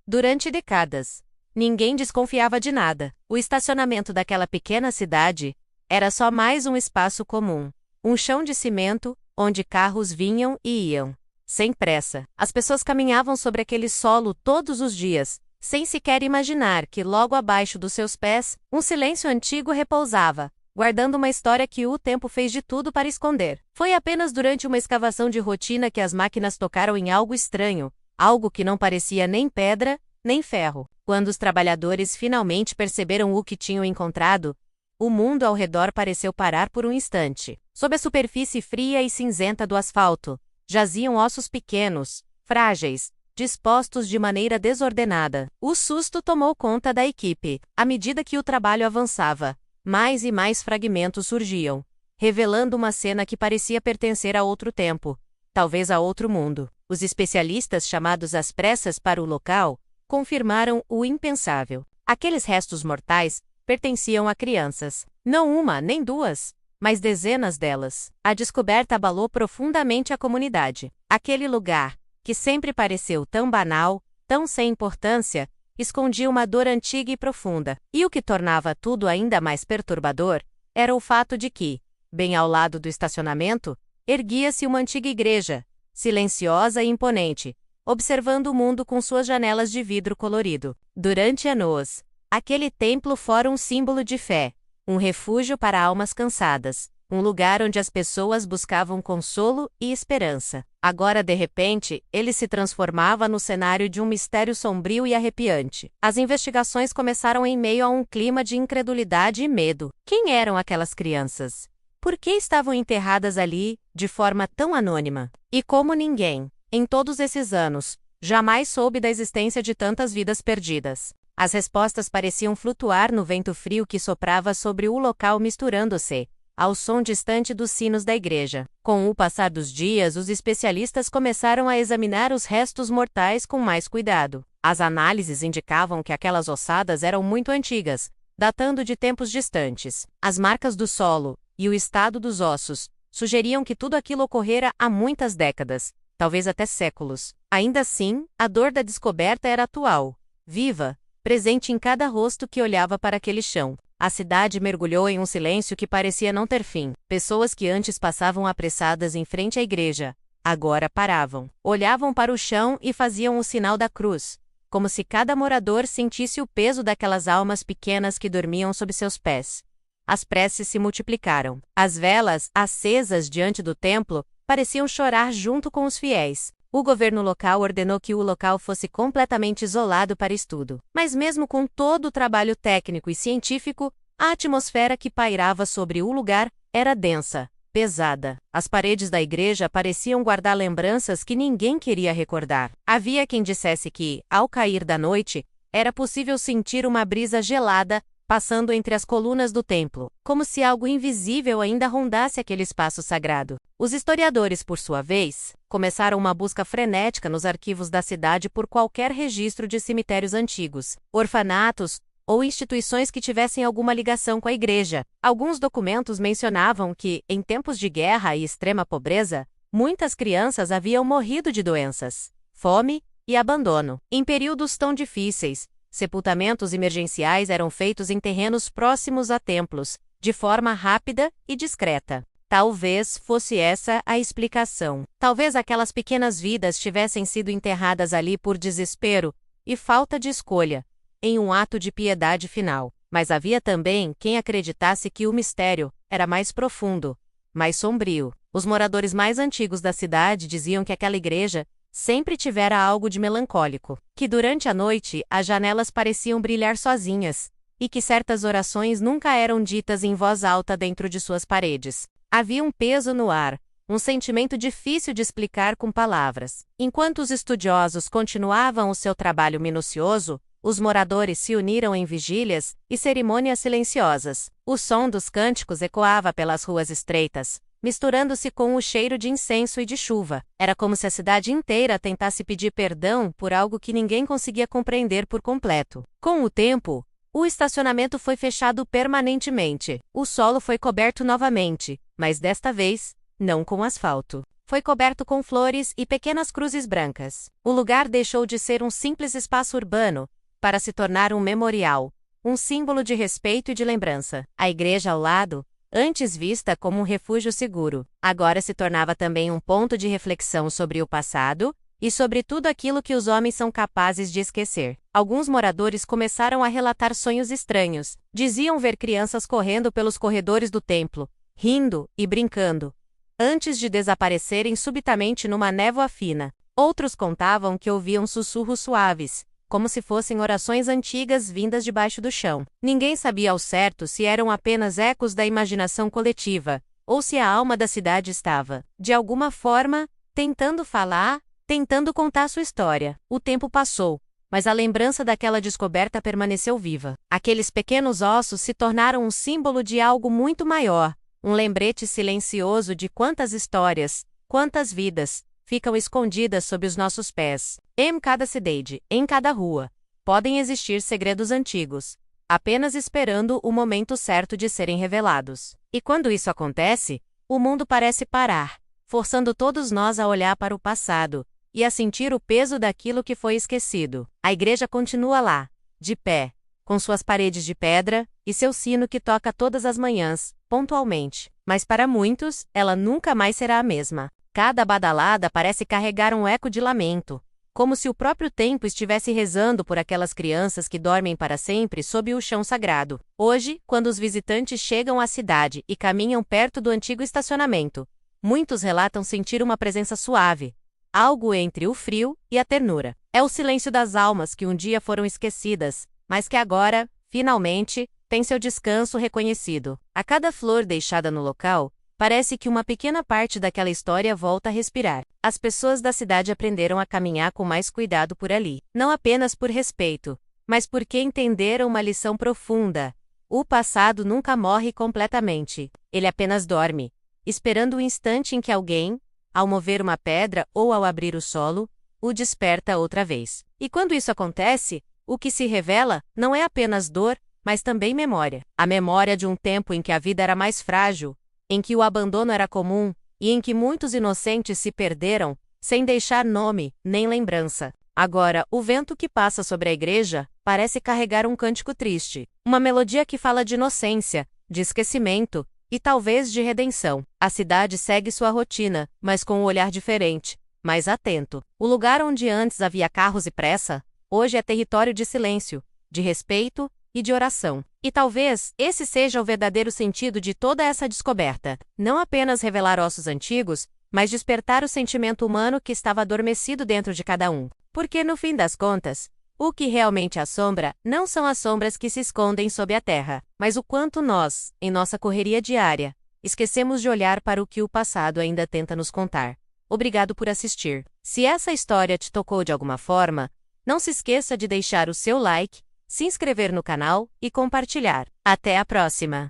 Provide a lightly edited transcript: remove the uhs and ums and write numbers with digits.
Durante décadas, ninguém desconfiava de nada. O estacionamento daquela pequena cidade era só mais um espaço comum. Um chão de cimento, onde carros vinham e iam. Sem pressa, as pessoas caminhavam sobre aquele solo todos os dias, sem sequer imaginar que logo abaixo dos seus pés, um silêncio antigo repousava, guardando uma história que o tempo fez de tudo para esconder. Foi apenas durante uma escavação de rotina que as máquinas tocaram em algo estranho, algo que não parecia nem pedra, nem ferro. Quando os trabalhadores finalmente perceberam o que tinham encontrado, o mundo ao redor pareceu parar por um instante. Sob a superfície fria e cinzenta do asfalto, jaziam ossos pequenos, frágeis, dispostos de maneira desordenada. O susto tomou conta da equipe. À medida que o trabalho avançava, mais e mais fragmentos surgiam, revelando uma cena que parecia pertencer a outro tempo, talvez a outro mundo. Os especialistas chamados às pressas para o local confirmaram o impensável. Aqueles restos mortais pertenciam a crianças. Não uma, nem duas, mas dezenas delas. A descoberta abalou profundamente a comunidade. Aquele lugar, que sempre pareceu tão banal, tão sem importância, escondia uma dor antiga e profunda. E o que tornava tudo ainda mais perturbador era o fato de que, bem ao lado do estacionamento, erguia-se uma antiga igreja, silenciosa e imponente, observando o mundo com suas janelas de vidro colorido. Durante anos, aquele templo fora um símbolo de fé, um refúgio para almas cansadas, um lugar onde as pessoas buscavam consolo e esperança. Agora, de repente, ele se transformava no cenário de um mistério sombrio e arrepiante. As investigações começaram em meio a um clima de incredulidade e medo. Quem eram aquelas crianças? Por que estavam enterradas ali, de forma tão anônima? E como ninguém, em todos esses anos, jamais soube da existência de tantas vidas perdidas. As respostas pareciam flutuar no vento frio que soprava sobre o local, misturando-se ao som distante dos sinos da igreja. Com o passar dos dias, os especialistas começaram a examinar os restos mortais com mais cuidado. As análises indicavam que aquelas ossadas eram muito antigas, datando de tempos distantes. As marcas do solo e o estado dos ossos sugeriam que tudo aquilo ocorrera há muitas décadas, talvez até séculos. Ainda assim, a dor da descoberta era atual, viva, presente em cada rosto que olhava para aquele chão. A cidade mergulhou em um silêncio que parecia não ter fim. Pessoas que antes passavam apressadas em frente à igreja, agora paravam. Olhavam para o chão e faziam o sinal da cruz, como se cada morador sentisse o peso daquelas almas pequenas que dormiam sob seus pés. As preces se multiplicaram. As velas, acesas diante do templo, pareciam chorar junto com os fiéis. O governo local ordenou que o local fosse completamente isolado para estudo. Mas mesmo com todo o trabalho técnico e científico, a atmosfera que pairava sobre o lugar era densa, pesada. As paredes da igreja pareciam guardar lembranças que ninguém queria recordar. Havia quem dissesse que, ao cair da noite, era possível sentir uma brisa gelada passando entre as colunas do templo, como se algo invisível ainda rondasse aquele espaço sagrado. Os historiadores, por sua vez, começaram uma busca frenética nos arquivos da cidade por qualquer registro de cemitérios antigos, orfanatos ou instituições que tivessem alguma ligação com a igreja. Alguns documentos mencionavam que, em tempos de guerra e extrema pobreza, muitas crianças haviam morrido de doenças, fome e abandono. Em períodos tão difíceis, sepultamentos emergenciais eram feitos em terrenos próximos a templos, de forma rápida e discreta. Talvez fosse essa a explicação. Talvez aquelas pequenas vidas tivessem sido enterradas ali por desespero e falta de escolha, em um ato de piedade final. Mas havia também quem acreditasse que o mistério era mais profundo, mais sombrio. Os moradores mais antigos da cidade diziam que aquela igreja sempre tivera algo de melancólico, que durante a noite as janelas pareciam brilhar sozinhas, e que certas orações nunca eram ditas em voz alta dentro de suas paredes. Havia um peso no ar, um sentimento difícil de explicar com palavras. Enquanto os estudiosos continuavam o seu trabalho minucioso, os moradores se uniram em vigílias e cerimônias silenciosas. O som dos cânticos ecoava pelas ruas estreitas, misturando-se com o cheiro de incenso e de chuva. Era como se a cidade inteira tentasse pedir perdão por algo que ninguém conseguia compreender por completo. Com o tempo, o estacionamento foi fechado permanentemente. O solo foi coberto novamente, mas desta vez, não com asfalto. foi coberto com flores e pequenas cruzes brancas. O lugar deixou de ser um simples espaço urbano para se tornar um memorial, um símbolo de respeito e de lembrança. A igreja ao lado, antes vista como um refúgio seguro, agora se tornava também um ponto de reflexão sobre o passado e sobre tudo aquilo que os homens são capazes de esquecer. Alguns moradores começaram a relatar sonhos estranhos. Diziam ver crianças correndo pelos corredores do templo, rindo e brincando, antes de desaparecerem subitamente numa névoa fina. Outros contavam que ouviam sussurros suaves, como se fossem orações antigas vindas debaixo do chão. Ninguém sabia ao certo se eram apenas ecos da imaginação coletiva, ou se a alma da cidade estava, de alguma forma, tentando falar, tentando contar sua história. O tempo passou, mas a lembrança daquela descoberta permaneceu viva. Aqueles pequenos ossos se tornaram um símbolo de algo muito maior, um lembrete silencioso de quantas histórias, quantas vidas, ficam escondidas sob os nossos pés. Em cada cidade, em cada rua, podem existir segredos antigos, apenas esperando o momento certo de serem revelados. E quando isso acontece, o mundo parece parar, forçando todos nós a olhar para o passado e a sentir o peso daquilo que foi esquecido. A igreja continua lá, de pé, com suas paredes de pedra e seu sino que toca todas as manhãs, pontualmente. Mas para muitos, ela nunca mais será a mesma. Cada badalada parece carregar um eco de lamento, como se o próprio tempo estivesse rezando por aquelas crianças que dormem para sempre sob o chão sagrado. Hoje, quando os visitantes chegam à cidade e caminham perto do antigo estacionamento, muitos relatam sentir uma presença suave, algo entre o frio e a ternura. É o silêncio das almas que um dia foram esquecidas, mas que agora, finalmente, têm seu descanso reconhecido. A cada flor deixada no local, parece que uma pequena parte daquela história volta a respirar. As pessoas da cidade aprenderam a caminhar com mais cuidado por ali, não apenas por respeito, mas porque entenderam uma lição profunda. O passado nunca morre completamente. Ele apenas dorme, esperando o instante em que alguém, ao mover uma pedra ou ao abrir o solo, o desperta outra vez. E quando isso acontece, o que se revela não é apenas dor, mas também memória. A memória de um tempo em que a vida era mais frágil, em que o abandono era comum e em que muitos inocentes se perderam, sem deixar nome nem lembrança. Agora, o vento que passa sobre a igreja parece carregar um cântico triste, uma melodia que fala de inocência, de esquecimento e talvez de redenção. A cidade segue sua rotina, mas com um olhar diferente, mais atento. O lugar onde antes havia carros e pressa, hoje é território de silêncio, de respeito e de oração. E talvez esse seja o verdadeiro sentido de toda essa descoberta. Não apenas revelar ossos antigos, mas despertar o sentimento humano que estava adormecido dentro de cada um. Porque, no fim das contas, o que realmente assombra não são as sombras que se escondem sob a terra, mas o quanto nós, em nossa correria diária, esquecemos de olhar para o que o passado ainda tenta nos contar. Obrigado por assistir. Se essa história te tocou de alguma forma, não se esqueça de deixar o seu like, se inscrever no canal e compartilhar. Até a próxima!